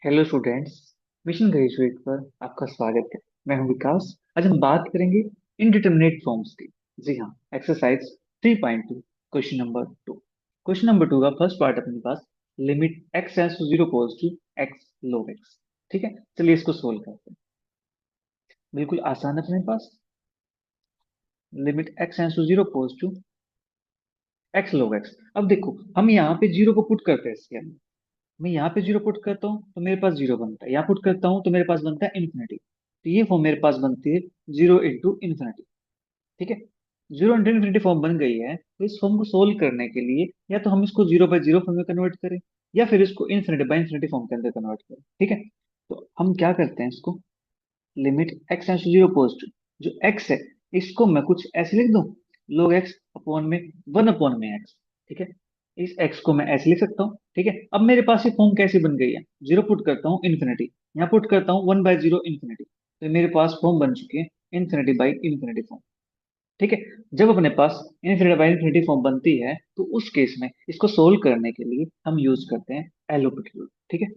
Hello students. Mission graduate पर आपका स्वागत है। मैं हूं विकास। आज हम बात करेंगे इनडिटरमिनेट फॉर्म्स की। जी हाँ, exercise 3.2, question number 2। Question number 2 का फर्स्ट पार्ट अपने पास, limit x tends to zero pose to x log x. ठीक है, चलिए इसको सोल्व करते हैं। बिल्कुल आसान है अपने पास। Limit x tends to zero pose to x log x. अब देखो, हम यहाँ पे जीरो को पुट करते हैं इसके अंदर। मैं यहाँ पे जीरो पुट करता हूँ तो मेरे पास जीरो बनता है, यहाँ पुट करता हूँ तो मेरे पास बनता है इन्फिनिटी। तो ये फॉर्म मेरे पास बनती है जीरो इंटू इन्फिनिटी। ठीक है, जीरो इंटू इन्फिनिटी फॉर्म बन गई है। तो इस फॉर्म को सोल्व करने के लिए या तो हम इसको जीरो बाई जीरो फॉर्म में कन्वर्ट करें, या फिर इसको इन्फिनिटी बाई इन्फिनिटी फॉर्म के अंदर कन्वर्ट करें। ठीक है, तो हम क्या करते हैं इसको, limit x tends to zero pose two, जो एक्स है इसको मैं कुछ ऐसे लिख दूं, log एक्स अपॉन में वन अपॉन में एक्स। ठीक है, इस एक्स को मैं ऐसे लिख सकता हूँ। ठीक है, अब मेरे पास ये फॉर्म कैसी बन गई है, जीरो पुट करता हूँ इन्फिनिटी, यहाँ पुट करता हूँ वन बाय जीरो इन्फिनिटी, तो मेरे पास फॉर्म बन चुकी है इन्फिनिटी बाई इन्फिनिटी फॉर्म। ठीक है, जब अपने पास इन्फिनिटी बाई इन्फिनिटी फॉर्म बनती है तो उस केस में इसको सोल्व करने के लिए हम यूज करते हैं एलोपिटल रूल। ठीक है,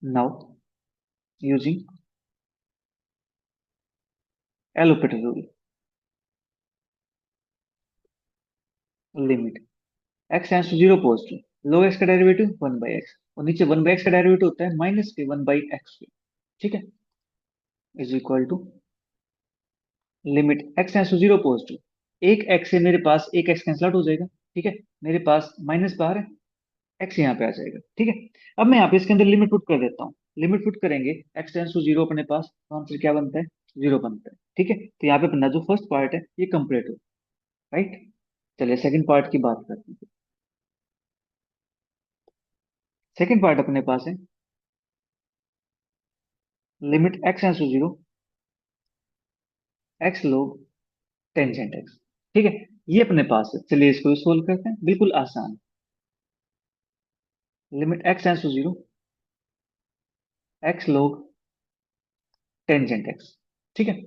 now using L'Hopital rule, limit x tends to zero pose to log x का डेरिवेटिव वन बाई एक्स, और नीचे वन बाई एक्स का डेरिवेटिव होता है माइनस के वन बाई एक्स के। ठीक है, is equal to limit x tends to zero pose two, एक एक्स से मेरे पास एक एक्स कैंसिल आउट हो जाएगा। ठीक है, मेरे पास माइनस बाहर है, एक्स यहाँ पे आ जाएगा। ठीक है, अब मैं यहाँ पे इसके अंदर लिमिट पुट कर देता हूँ। लिमिट पुट करेंगे एक्स टेंड्स टू जीरो अपने पास, तो आंसर क्या बनता है, जीरो बनता है। ठीक है, तो यहाँ पे अपना जो फर्स्ट पार्ट है ये कंप्लीट हो, राइट। चलिए सेकंड पार्ट की बात करते हैं। सेकंड पार्ट अपने पास है limit x tends to zero x log tangent x. ठीक है, ये अपने पास है, चलिए इसको सोल्व करते हैं, बिल्कुल आसान। Limit x tends to zero x log tangent x. ठीक है,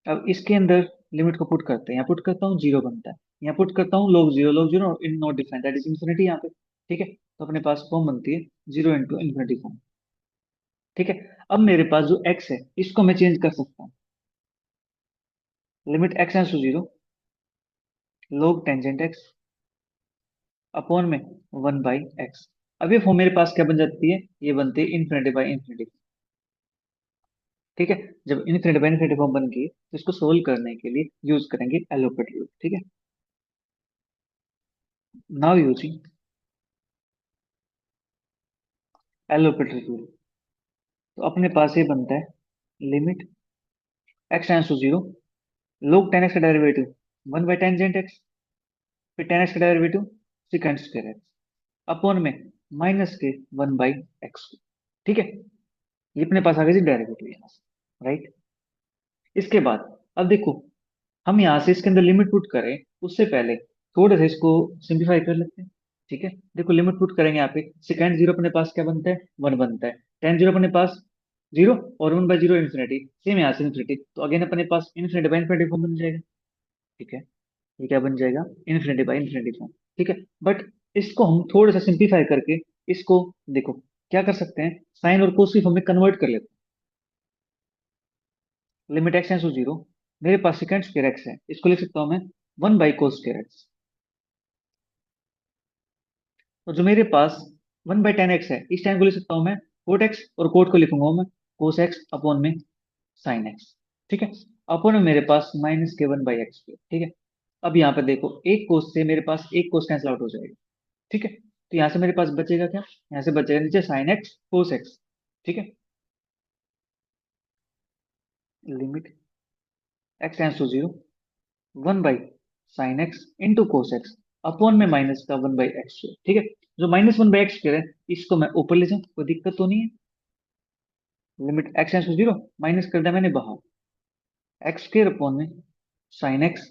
अब इसके अंदर लिमिट को पुट करते हैं, यहाँ पुट करता हूँ जीरो बनता है, यहाँ पुट करता हूँ log zero in not defined that is infinity यहाँ पे। ठीक है, तो अपने पास फॉर्म बनती है जीरो इंटू इन्फिनिटी फॉर्म। ठीक है, अब मेरे पास जो एक्स है इसको मैं चेंज कर सकता हूँ। Limit x tends to zero log tangent x upon में वन बाई एक्स। अब ये फॉर्म मेरे पास क्या बन जाती है, ये बनती है इन्फिनिटी बाई इन्फिनिटी। ठीक है, जब इनफिनिटी बाई इनफिनिटी फॉर्म बन गई तो इसको सोल्व करने के लिए यूज करेंगे एलोपेट रूल। ठीक है, नाउ यूजिंग एलोपेट रूल, तो अपने पास ये बनता है limit x tends to zero log tan x का derivative one by tangent x, फिर टेन एक्स का derivative secant square x upon में माइनस के वन बाई एक्स। ठीक है, ये अपने पास आ गई डेरिवेटिव यहाँ से, राइट। इसके बाद अब देखो, हम यहाँ से इसके अंदर लिमिट पुट करें उससे पहले थोड़ा सा इसको सिंप्लीफाई कर लेते हैं। ठीक है, देखो लिमिट पुट करेंगे यहाँ पे, सेकंड जीरो अपने पास क्या बनता है, वन बनता है। टेन जीरो अपने पास जीरो, और one by zero infinity, same यहाँ से इन्फिनिटी, तो अगेन अपने पास इन्फिनिटी बाई इन्फिनिटी फॉर्म बन जाएगा। ठीक है, ये क्या बन जाएगा, इन्फिनिटी बाई इन्फिनिटी फॉर्म। ठीक है, बट इसको हम थोड़ा सा सिंप्लीफाई करके इसको देखो क्या कर सकते हैं, साइन और कोस की फॉर्म में कन्वर्ट कर लेते हैं। Limit x tends to zero, मेरे पास सेकंड स्क्वायर एक्स है, इसको लिख सकता हूँ मैं one by cos square x. तो जो मेरे पास वन बाई टेन एक्स है, इस टाइम को लिख सकता हूँ मैं कोट एक्स, और कोट को लिखूंगा मैं कोस एक्स अपॉन में साइन एक्स। ठीक है, अपॉन में मेरे पास माइनस के वन बाई एक्स। ठीक है, अब यहाँ पे देखो एक कोस से मेरे पास एक कोस कैंसिल आउट हो जाएगा। ठीक है, तो यहाँ से मेरे पास बचेगा क्या, यहाँ से बचेगा नीचे साइन एक्स कोस एक्स। ठीक है, limit x tends to zero one by sine x into cos x upon में माइनस का वन बाई एक्स। ठीक है, जो माइनस वन बाई एक्स है इसको मैं ऊपर ले जाऊं, कोई दिक्कत तो नहीं है। Limit x tends to zero, minus कर दिया मैंने बाहर, एक्स स्क्वायर अपॉन में sine x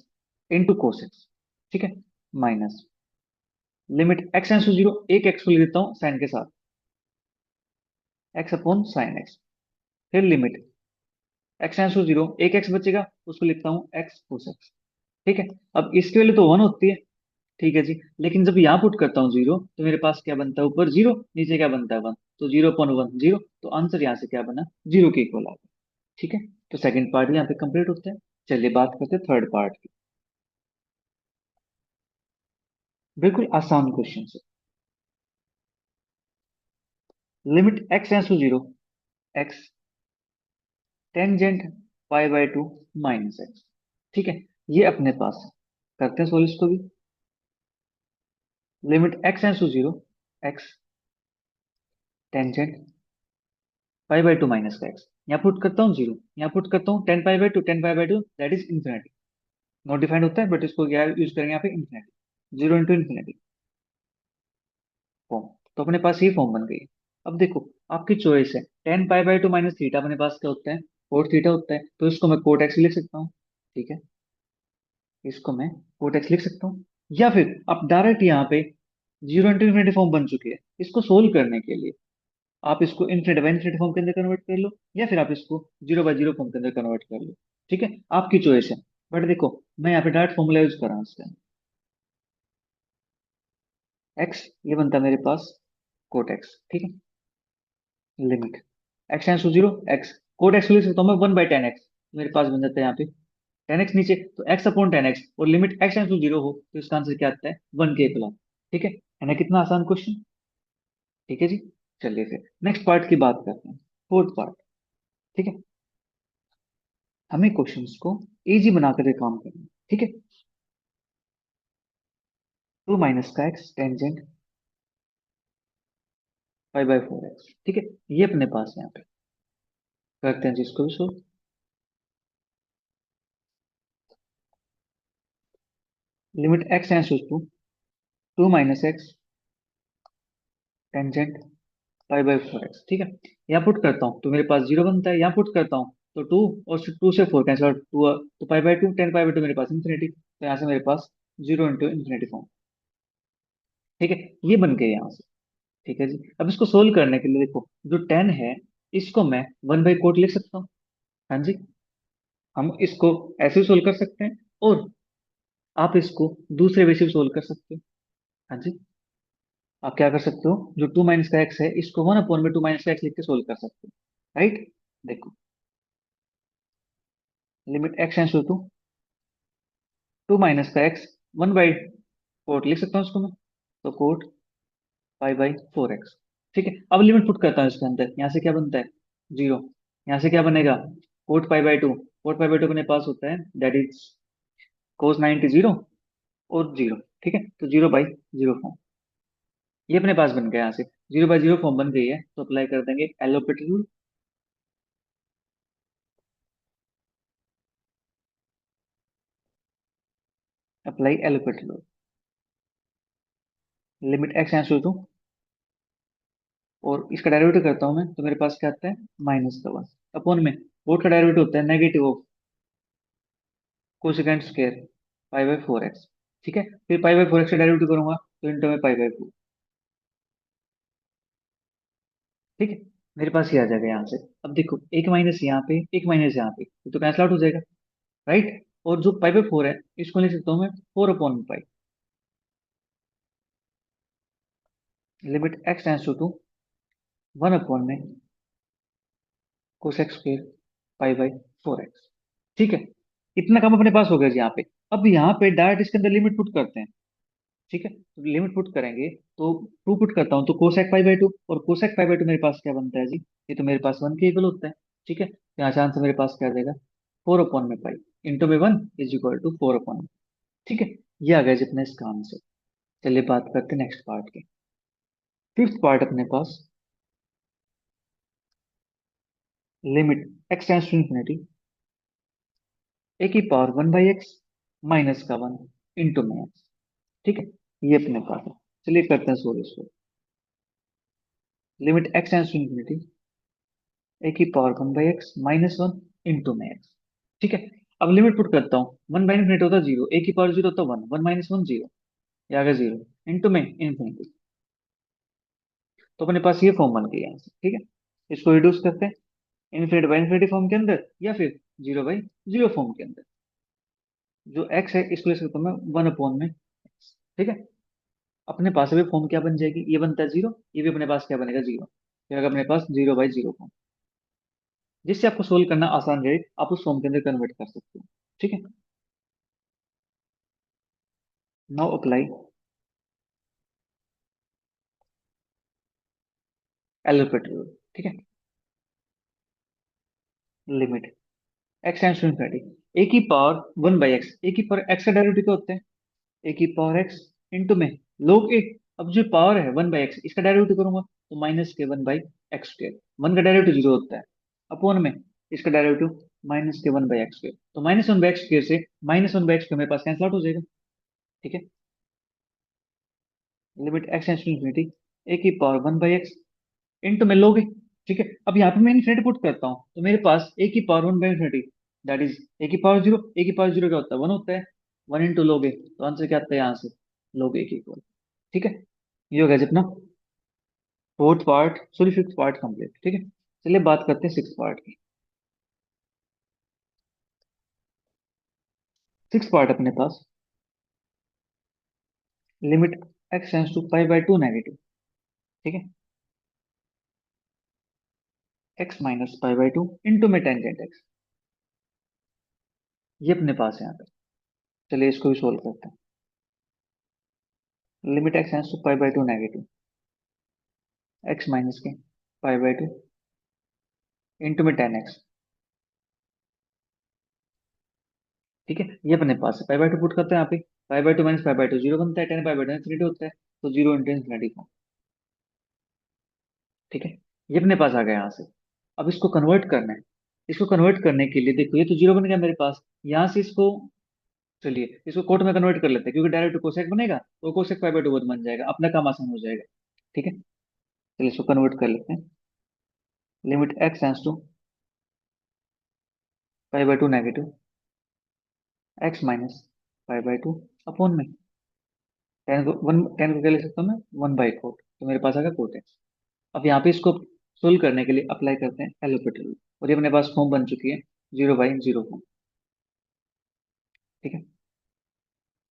into cos x. ठीक है, minus limit x tends to zero, एक एक्स को ले लेता हूँ साइन के साथ, एक्स अपॉन साइन एक्स। फिर limit x tends to zero, एक एक्स बचेगा उसको लिखता हूँ एक्स कोस एक्स। ठीक है, अब इसकी वैल्यू तो वन होती है, ठीक है जी। लेकिन जब यहाँ पुट करता हूँ जीरो, तो मेरे पास क्या बनता है, ऊपर जीरो, नीचे क्या बनता है, वन। तो 0 अपॉन 1 जीरो, तो आंसर यहाँ से क्या बना, जीरो के इक्वल आ गया। ठीक है, तो सेकंड पार्ट यहाँ पे कंप्लीट होता है। चलिए बात करते हैं थर्ड पार्ट की। बिल्कुल आसान क्वेश्चन है। Limit x tends to zero, x tangent पाई/2 माइनस एक्स। ठीक है, ये अपने पास है। करते हैं सोल्व इसको भी। Limit x tends to zero, x tangent पाई/2 माइनस का एक्स। यहाँ पुट करता हूँ जीरो, यहाँ पुट करता हूँ tan pi by two that is infinity. Not defined होता है, बट इसको क्या यूज करेंगे यहाँ पे, infinity, zero into infinity form. तो अपने पास ये फॉर्म बन गई है। अब देखो, आपकी चॉइस है। टेन पाई/2 माइनस थीटा अपने पास क्या होता है, कोट थीटा होता है, तो इसको मैं कोट एक्स लिख सकता हूँ। ठीक है, इसको मैं कोट एक्स लिख सकता हूँ। या फिर आप डायरेक्ट यहाँ पे जीरो इंटू इन्फिनिटी फॉर्म बन चुकी है, इसको सोल्व करने के लिए आप इसको इन्फिनिटी बाई इन्फिनिटी फॉर्म के अंदर कन्वर्ट कर लो, या फिर आप इसको जीरो बाई जीरो फॉर्म के अंदर कन्वर्ट कर लो। ठीक है, आपकी चॉइस है। बट देखो, मैं यहाँ पे डायरेक्ट फॉर्मूला यूज कर रहा हूँ इसका। एक्स ये बनता है मेरे पास कोट एक्स। ठीक है, limit x tends to zero, x cot x लिख सकता हूँ मैं 1/10 एक्स। मेरे पास बन जाता है यहाँ पे 10 एक्स नीचे, तो x/10 एक्स, और limit x tends to zero हो, तो इसका आंसर क्या आता है, 1 के इक्वल। ठीक है ना, कितना आसान क्वेश्चन। ठीक है जी। चलिए फिर नेक्स्ट पार्ट की बात करते हैं, फोर्थ पार्ट। ठीक है, हमें क्वेश्चंस को इजी बनाकर के काम करना है। ठीक है, 2 माइनस का एक्स टेंजेंट 5/4 एक्स। ठीक है, ये अपने पास है। यहाँ पे करते हैं जिसको भी solve. Limit x tends to 2 - x tangent 5/4 x. ठीक है, यहाँ पुट करता हूँ तो मेरे पास जीरो बनता है, यहाँ पुट करता हूँ तो टू, और टू से फोर कैंसिल आउट, टू तो पाई/2, टेन पाई/2 मेरे पास इन्फिनिटी, तो यहाँ से मेरे पास जीरो इंटू इन्फिनिटी फॉर्म। ठीक है, ये बन गए यहाँ से। ठीक है जी, अब इसको सोल्व करने के लिए देखो, जो टेन है इसको मैं 1/कोट लिख सकता हूँ। हाँ जी, हम इसको ऐसे सोल्व कर सकते हैं, और आप इसको दूसरे वे से भी सोल्व कर सकते हो। हाँ जी, आप क्या कर सकते हो, जो 2 - का एक्स है इसको 1/2 - का एक्स लिख के सोल्व कर सकते हो। राइट, देखो, लिमिट एक्स टेंस टू 2 - का एक्स 1/कोट लिख सकता हूँ इसको मैं, तो कोट पाई/4 एक्स। ठीक है, अब लिमिट पुट करता हूँ इसके अंदर, यहाँ से क्या बनता है, जीरो। यहाँ से क्या बनेगा, कोट पाई/2, कोट पाई/2 अपने पास होता है दैट इज कोस 90 जीरो, और जीरो। ठीक है, तो जीरो बाई जीरो फॉर्म ये अपने पास बन गया। यहाँ से जीरो बाई जीरो फॉर्म बन गई है, तो अप्लाई कर देंगे L'Hopital rule. Apply L'Hopital rule. Limit x tends to, और इसका डेरिवेटिव करता हूँ मैं, तो मेरे पास क्या आता है, -1 अपॉन में कोट का डेरिवेटिव होता है नेगेटिव ऑफ कोसेकेंट स्क्वायर पाई/4 एक्स। ठीक है, फिर पाई/4 एक्स का डेरिवेटिव करूंगा तो इंटू में पाई/4। ठीक है, मेरे पास ये आ जाएगा यहाँ से। अब देखो, एक माइनस यहाँ पे, एक माइनस यहाँ पे, ये तो कैंसिल आउट हो जाएगा। राइट, और जो पाई/4 है इसको लिख सकता हूँ मैं 4/पाई। लिमिट एक्स टेंस टू 1/में कोसेक स्क्वायर पाई/4 एक्स। ठीक है, इतना काम अपने पास हो गया जी यहाँ पे। अब यहाँ पे डायरेक्ट इसके अंदर लिमिट पुट करते हैं। ठीक है, तो लिमिट पुट करेंगे, तो टू पुट करता हूँ तो कोसेक पाई/2, और कोसेक पाई/2 मेरे पास क्या बनता है जी, ये तो मेरे पास 1 के इक्वल होता है। ठीक है, तो यहाँ से मेरे पास क्या आ जाएगा, 4/पाई इंटू में 1 = 4/। ठीक है, ये आ गया जी अपने इस काम से। चलिए बात करते हैं नेक्स्ट पार्ट के। फिफ्थ पार्ट अपने पास, limit x tends to infinity a⁴ 1/x -1 into में एक्स। ठीक है, ये अपने पास है। चलिए करते हैं सोल्व इसको। Limit x tends to infinity a⁴ 1/x -1 into में एक्स। ठीक है, अब लिमिट पुट करता हूँ, 1/∞ होता है जीरो, a⁴ 0 होता है 1, 1 - 1 जीरो, ये आ गया जीरो, इंटू में इन्फिनिटी। तो अपने पास ये फॉर्म बन गई यहाँ से। ठीक है, इसको रिड्यूस करते हैं इन्फिनिटी बाई इन्फिनिटी फॉर्म के अंदर, या फिर जीरो बाई जीरो फॉर्म के अंदर। जो एक्स है इसको ले सकता हूँ मैं 1/में x। ठीक है। अपने पास अभी फॉर्म क्या बन जाएगी, ये बनता है जीरो, ये भी अपने पास क्या बनेगा, जीरो। फिर अगर अपने पास जीरो बाई जीरो फॉर्म, जिससे आपको सोल्व करना आसान रहे, आप उस फॉर्म के अंदर कन्वर्ट कर सकते हो। ठीक है। Now apply L'Hopital rule. ठीक है। Limit x tends to infinity, a की power one by x, a की पावर एक्स का डेरिवेटिव क्या होता है, ए की पावर एक्स इंटू में लोग ए। अब जो पावर है वन बाई एक्स, इसका डेरिवेटिव करूंगा तो माइनस के one by x square, one का डेरिवेटिव जीरो होता है, अपॉन में इसका डेरिवेटिव माइनस के वन बाई एक्स स्क्र, तो minus one by x square से माइनस वन बाई एक्स मेरे पास कैंसिल आउट हो जाएगा। ठीक है। Limit x tends to infinity, a की power one by x into में लोगे। ठीक है। अब यहाँ पे मैं इन्फिनिटी पुट करता हूँ तो मेरे पास ए की power one by infinity, that is a की पावर जीरो, ए की पावर जीरो क्या होता है, वन होता है, वन इंटू लोगे तो आंसर क्या आता है यहाँ से, लोग ए की इक्वल। ठीक है। ये हो गया जितना fourth part, sorry fifth part complete. ठीक है। चलिए बात करते हैं सिक्स पार्ट की। सिक्स पार्ट अपने पास, limit x tends to pi by two negative. ठीक है। X minus pi by two into में टेंजेंट एक्स, ये अपने पास है यहाँ पे। चलिए इसको भी सोल्व करते हैं। Limit x tends to pi by two negative, x minus के पाई बाई टू इंटू में टेन एक्स। ठीक है। ये अपने पास है, पाई बाई टू पुट करते हैं यहाँ पे, पाई by to minus pi by to zero बनता है, ten pi by to infinity होता है, तो जीरो इंटू इन्फिनिटी फॉर्म। ठीक है। ये अपने पास आ गया यहाँ से। अब इसको कन्वर्ट करना है, इसको कन्वर्ट करने के लिए देखो, ये तो जीरो बन गया मेरे पास, यहाँ से इसको, चलिए इसको कोट में कन्वर्ट कर लेते हैं, क्योंकि डायरेक्ट कोसेक बनेगा तो कोसेक पाई बाई टू बन जाएगा, अपना काम आसान हो जाएगा। ठीक है। चलिए इसको कन्वर्ट कर लेते हैं। Limit x tends to pi by two negative, x minus pi by two upon में टेन को क्या ले सकता हूँ मैं, वन बाई कोट, तो मेरे पास आ गया कोट एक्स। अब यहाँ पे इसको सोल्व करने के लिए अप्लाई करते हैं एलोपेटर रूल, और ये अपने पास फॉर्म बन चुकी है जीरो बाई जीरो फॉर्म। ठीक है।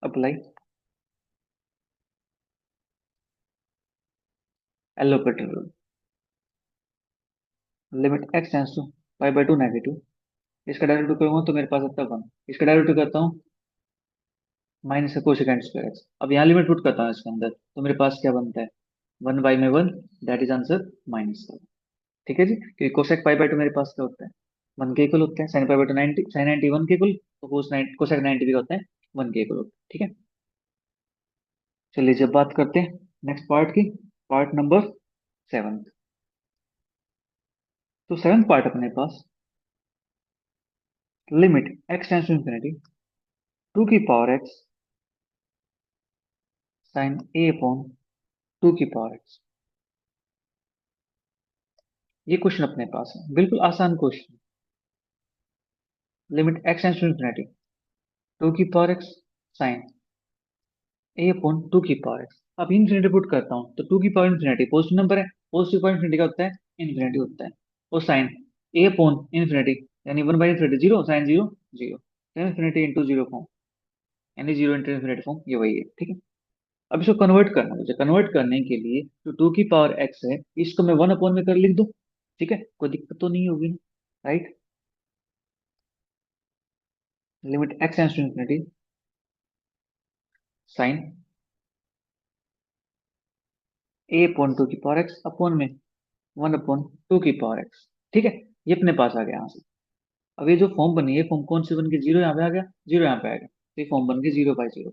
Apply L'Hopital rule, limit x tends to pi by two negative, इसका डेरिवेटिव करूंगा तो मेरे पास आता है वन, इसका डेरिवेटिव करता हूँ माइनस कोसेकेंट स्क्वायर एक्स। अब यहाँ लिमिट पुट करता हूँ इसके अंदर तो मेरे पास क्या बनता है, वन बाई में one, that is answer minus one. ठीक है जी, क्योंकि कोसेक पाई बाई टू मेरे पास क्या होता है, वन के इक्वल होता है, sign pi by to ninety, sine ninety one के इक्वल, तो कोसेक नाइनटी भी होता है वन के इक्वल होता है। ठीक है। चलिए जब बात करते हैं नेक्स्ट पार्ट की, पार्ट नंबर सेवन। तो सेवन पार्ट अपने पास, limit x tends to infinity, two की power x sine a upon two की पावर एक्स। ये क्वेश्चन अपने पास है, बिल्कुल आसान question. Limit x tends to infinity, two की power x sine a upon two की पावर एक्स। अब इंफिनिटी पुट करता हूँ तो टू की पावर इंफिनिटी पॉजिटिव नंबर है, पॉजिटिव पावर इंफिनिटी का होता है इंफिनिटी होता है, और साइन ए अपॉन इंफिनिटी यानी one by infinity zero, sine zero zero, infinity into zero form, यानी जीरो इंटू इंफिनिटी फॉर्म, ये वही है। ठीक है। अब इसको कन्वर्ट करना है मुझे, कन्वर्ट करने के लिए जो टू की पावर एक्स है इसको मैं वन अपॉन में कर लिख दूं। ठीक है, कोई दिक्कत तो नहीं होगी ना, right. Limit x tends to infinity, sine a upon two की पावर एक्स अपॉन में वन अपॉन टू की पावर एक्स। ठीक है। ये अपने पास आ गया यहाँ से। अब ये जो फॉर्म बनी है, फॉर्म कौन सी बन गई, जीरो यहाँ पे आ गया, जीरो यहाँ पे आ गया, तो ये फॉर्म बन गई जीरो बाई जीरो।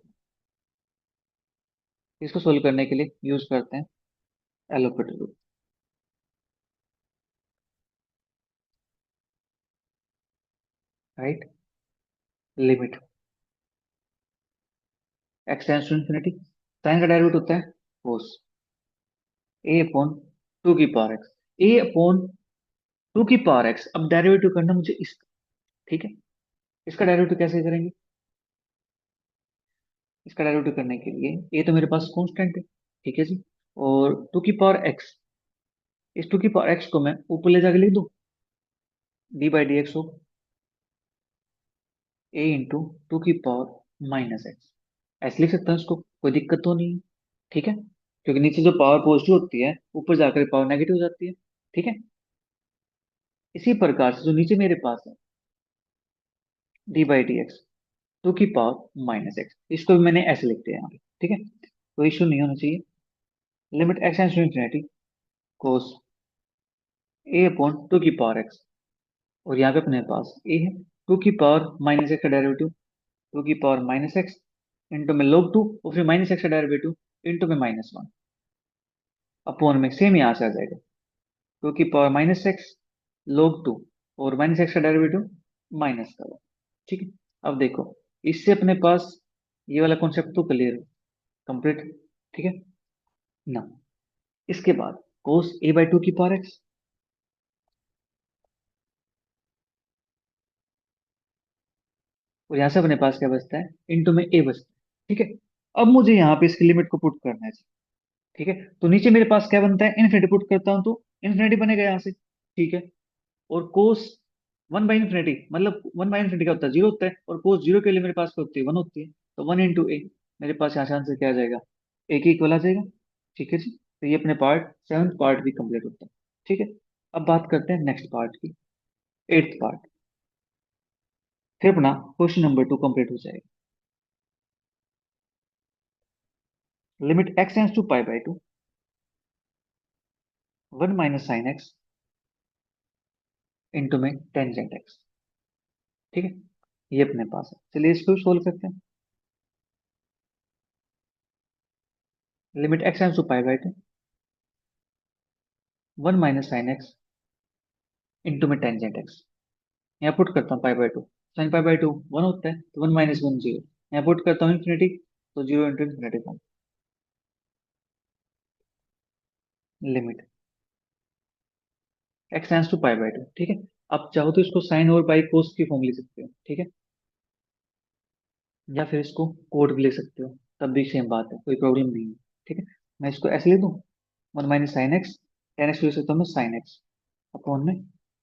इसको सोल्व करने के लिए यूज करते हैं L'Hopital rule. Right. Limit x tends to infinity, sine का डेरिवेटिव होता है कोस ए अपॉन टू की power x, a upon two की पावर एक्स। अब डेरिवेटिव करना मुझे इसका। ठीक है। इसका डेरिवेटिव कैसे करेंगे, इसका डेरिवेटिव करने के लिए ए तो मेरे पास कांस्टेंट है, ठीक है जी, और टू की पावर एक्स, इस टू की पावर एक्स को मैं ऊपर ले जाके लिख दूं, डी बाई डी एक्स हो ए इंटू टू की पावर माइनस एक्स, ऐसे लिख सकता हूँ इसको। कोई दिक्कत तो नहीं है, ठीक है, क्योंकि नीचे जो पावर पॉजिटिव होती है ऊपर जाकर पावर नेगेटिव हो जाती है, ठीक है। इसी प्रकार से जो नीचे मेरे पास है d by d x two की पावर माइनस एक्स, इसको भी मैंने ऐसे लिख दिया यहाँ पे, ठीक है, कोई इशू नहीं होना चाहिए। Limit x tends to infinity cos a upon two की पावर एक्स, और यहाँ पे अपने पास ए है, टू की पावर माइनस एक्स का डेरिवेटिव, टू की पावर माइनस एक्स इंटू में log टू, और फिर माइनस एक्स का डेरिवेटिव इंटू में माइनस वन, अपॉन में सेम यहाँ से आ जाएगा, टू की power minus x log two, और माइनस एक्स का डेरिवेटिव माइनस का वन, ठीक है। अब देखो, इससे अपने पास ये वाला कॉन्सेप्ट तो क्लियर है, कंप्लीट, ठीक है ना। इसके बाद cos a बाई टू की पावर एक्स, और यहां से अपने पास क्या बचता है, इंटू में a बचता है, ठीक है। अब मुझे यहाँ पे इसकी लिमिट को पुट करना है, ठीक है। तो नीचे मेरे पास क्या बनता है, इन्फिनिटी पुट करता हूं तो इन्फिनिटी बनेगा यहाँ से, ठीक है। और कोस वन बाई इन्फिनिटी, मतलब वन बाई इन्फिनिटी का होता है जीरो होता है, और कोस जीरो के लिए मेरे पास क्या होती है, वन होती है, तो वन इंटू ए, मेरे पास यहाँ से आंसर क्या आ जाएगा, ए के इक्वल आ जाएगा, ठीक है जी। तो ये अपने पार्ट सेवन्थ पार्ट भी कंप्लीट होता है, ठीक है। अब बात करते हैं नेक्स्ट पार्ट की, एट्थ पार्ट, फिर अपना क्वेश्चन नंबर टू कंप्लीट हो जाएगा। Limit x tends to pi by two, one minus sine x into में टेंजेंट एक्स, ठीक है। ये अपने पास है, चलिए इसको सोल्व करते हैं। Limit x tends to pi by two, one minus sine x into में टेंजेंट एक्स, यहाँ पुट करता हूँ pi by two, sine pi by two one होता है, तो वन माइनस वन जीरो, यहाँ पुट करता हूँ इन्फिनिटी, तो zero into infinity form. Limit x tends to pi by two, ठीक है। आप चाहो तो इसको साइन और बाई कोस की फॉर्म ले सकते हो, ठीक है, या फिर इसको कोड भी ले सकते हो, तब भी सेम बात है, कोई प्रॉब्लम नहीं है, ठीक है। मैं इसको ऐसे ले दूँ, one minus sine x, ten x ले सकता हूँ मैं साइन एक्स, अपॉन में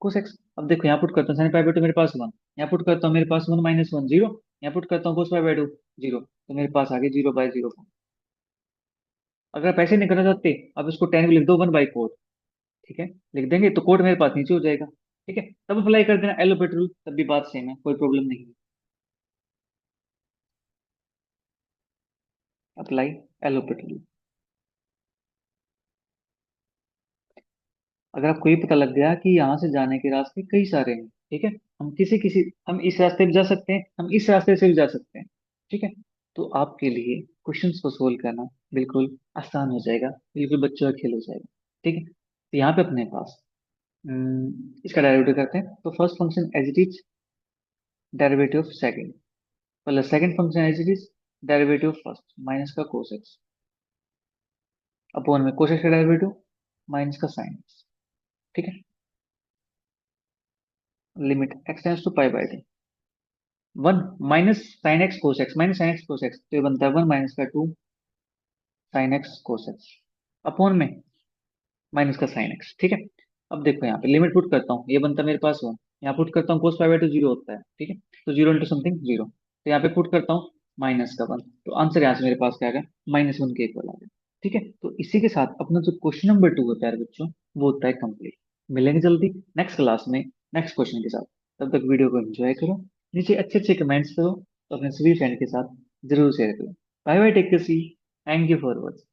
कोस एक्स। अब देखो यहाँ पुट करता हूँ साइन पाई बाई टू मेरे पास वन, यहाँ पुट करता हूँ मेरे पास वन माइनस वन जीरो, यहाँ पुट करता हूँ कोस पाई बाई टू जीरो, तो मेरे पास आ गया जीरो बाई जीरो। अगर आप ऐसे नहीं करना चाहते, आप इसको टेन को लिख दो वन बाई कोड, ठीक है, लिख देंगे तो कोड मेरे पास नीचे हो जाएगा, ठीक है। तब अप्लाई कर देना एलोपेट रूल, तब भी बात सेम है, कोई प्रॉब्लम नहीं है। Apply L'Hopital rule. अगर आपको ये पता लग गया कि यहाँ से जाने के रास्ते कई सारे हैं, ठीक है, हम किसी किसी हम इस रास्ते भी जा सकते हैं, हम इस रास्ते से भी जा सकते हैं, ठीक है। तो आपके लिए क्वेश्चंस को सोल्व करना बिल्कुल आसान हो जाएगा, बिल्कुल बच्चों का खेल हो जाएगा, ठीक है। तो यहाँ पे अपने पास इसका डेरिवेटिव करते हैं, तो first function as it is derivative of second, plus second function as it is derivative of first minus का कोस एक्स, अपॉन में कोस एक्स का डेरिवेटिव माइनस का साइन एक्स, ठीक है। Limit x tends to pi by two, one minus sine x cos x, minus sine x cos x, तो ये बनता है वन माइनस का two sine x cos x, upon में माइनस का साइन एक्स, ठीक है। अब देखो यहाँ पे लिमिट पुट करता हूँ, ये बनता है मेरे पास वन, यहाँ पुट करता हूँ कोस पाई बाई टू जीरो होता है, ठीक है, तो जीरो इंटू समथिंग जीरो, तो यहाँ पे पुट करता हूँ माइनस का वन, तो आंसर यहाँ से मेरे पास क्या आ गया, माइनस वन के इक्वल आ गया, ठीक है। तो इसी के साथ अपना जो क्वेश्चन नंबर टू होता है बच्चों, वो होता है कंप्लीट। मिलेंगे जल्दी नेक्स्ट क्लास में नेक्स्ट क्वेश्चन के साथ, तब तक वीडियो को एंजॉय करो, नीचे अच्छे अच्छे कमेंट्स करो, तो अपने सभी फ्रेंड के साथ जरूर शेयर करो। Bye bye, take care, see, thank you for watching.